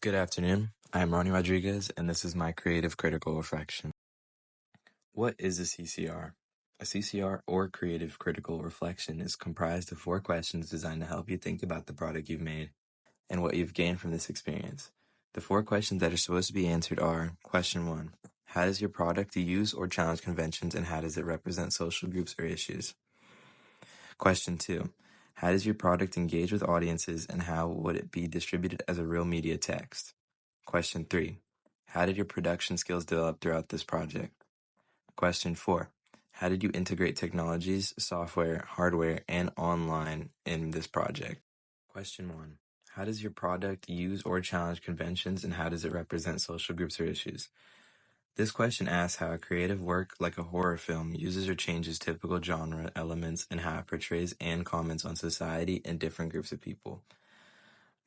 Good afternoon. I'm Ronnie Rodriguez, and this is my creative critical reflection. What is a CCR? A CCR, or creative critical reflection, is comprised of 4 questions designed to help you think about the product you've made and what you've gained from this experience. The 4 questions that are supposed to be answered are: Question 1. How does your product use or challenge conventions, and how does it represent social groups or issues? Question 2. How does your product engage with audiences, and how would it be distributed as a real media text? Question 3. How did your production skills develop throughout this project? Question 4. How did you integrate technologies, software, hardware, and online in this project? Question 1. How does your product use or challenge conventions, and how does it represent social groups or issues? This question asks how a creative work like a horror film uses or changes typical genre elements, and how it portrays and comments on society and different groups of people.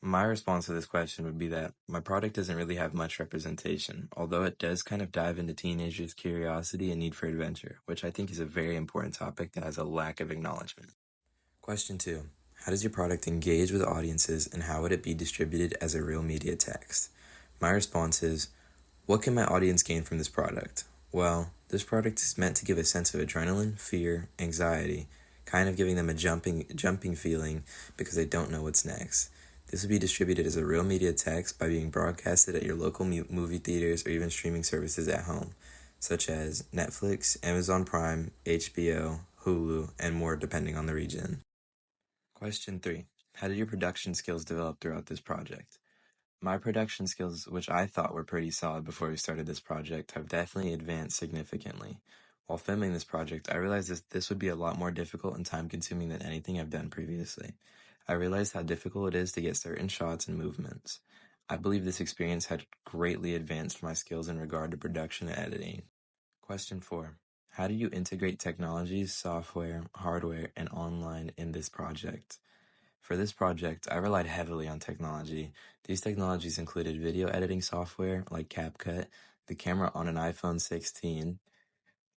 My response to this question would be that my product doesn't really have much representation, although it does kind of dive into teenagers' curiosity and need for adventure, which I think is a very important topic that has a lack of acknowledgement. Question 2. How does your product engage with audiences, and how would it be distributed as a real media text? My response is, what can my audience gain from this product? Well, this product is meant to give a sense of adrenaline, fear, anxiety, kind of giving them a jumping feeling because they don't know what's next. This will be distributed as a real media text by being broadcasted at your local movie theaters or even streaming services at home, such as Netflix, Amazon Prime, HBO, Hulu, and more depending on the region. Question 3. How did your production skills develop throughout this project? My production skills, which I thought were pretty solid before we started this project, have definitely advanced significantly. While filming this project, I realized this would be a lot more difficult and time-consuming than anything I've done previously. I realized how difficult it is to get certain shots and movements. I believe this experience had greatly advanced my skills in regard to production and editing. Question 4. How do you integrate technologies, software, hardware, and online in this project? For this project, I relied heavily on technology. These technologies included video editing software like CapCut, the camera on an iPhone 16,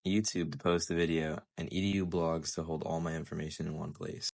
YouTube to post the video, and EDU blogs to hold all my information in one place.